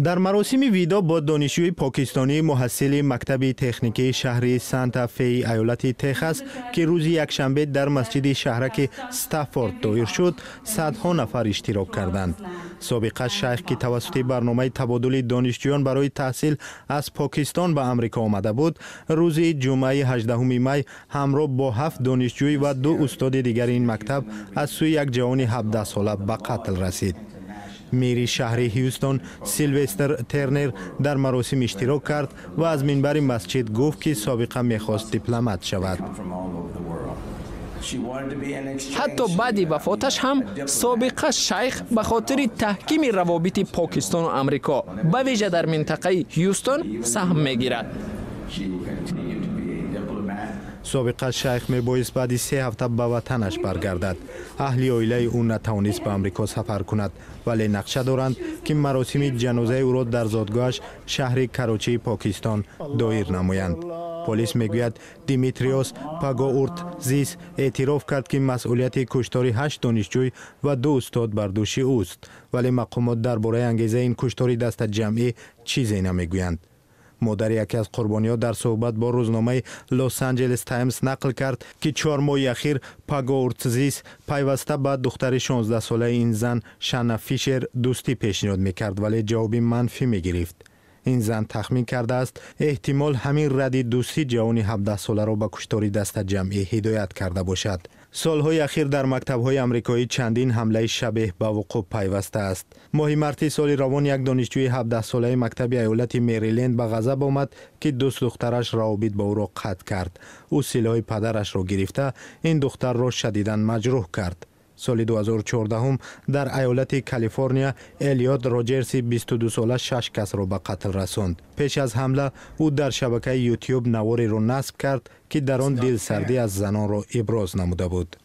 در مراسم ویدا با دانشجوی پاکستانی محصل مکتب تکنیکی شهری سانتا فی ایالت تگزاس که روز یکشنبه در مسجد شهرک استافورد دایر شد، صدها نفر اشتراک کردند. سابقه شیخ که توسط برنامه تبادل دانشجویان برای تحصیل از پاکستان به آمریکا آمده بود، روز جمعه 18 می همراه با 7 دانشجوی و 2 استاد دیگر این مکتب از سوی یک جوان 17 ساله به قتل رسید. میری شهر هیوستون سیلوستر ترنر در مراسم اشتراک کرد و از منبر مسجد گفت که سابقه میخواست دیپلمات شود. حتی بعد وفاتش هم سابقه شیخ به خاطر تحکیم روابط پاکستان و آمریکا به ویژه در منطقه هیوستون سهم میگیرد. سابقه شیخ میبایست بعد 3 هفته به وطنش برگردد. اهل عائله او نتوانست به آمریکا سفر کند، ولی نقشه دارند که مراسم جنازه او را در زادگاهش شهر کراچی پاکستان دایر نمایند. پلیس میگوید دیمیتریوس پاگاورتزیس اعتراف کرد که مسئولیت کشتار 8 دانشجوی و 2 استاد بر دوش اوست، ولی مقامات درباره انگیزه این کشتار دست جمعی چیزی نمیگویند. مادر یکی از قربانی‌ها در صحبت با روزنامه لس آنجلس تایمز نقل کرد که 4 ماه اخیر پاگاورتزیس پیوسته به دختر 16 ساله این زن شانا فیشر دوستی پیشنهاد میکرد، ولی جواب منفی میگرفت. این زن تخمین کرده است احتمال همین رد دوستی جوان 17 ساله را به کشتار دست جمعی هدایت کرده باشد. سالهای اخیر در مکتب‌های آمریکایی چندین حمله شبیه به وقوع پیوسته است. ماه مارس سال روان یک دانشجوی 17 ساله مکتب ایالت مریلند به غضب آمد که دوست دخترش روابط با او را قطع کرد. او سلاح پدرش را گرفته این دختر را شدیداً مجروح کرد. سال 2014 در ایالت کالیفرنیا الیوت راجرز 22 ساله 6 کس را به قتل رساند. پیش از حمله او در شبکه یوتیوب نواری را نصب کرد که در آن دلسردی از زنان را ابراز نموده بود.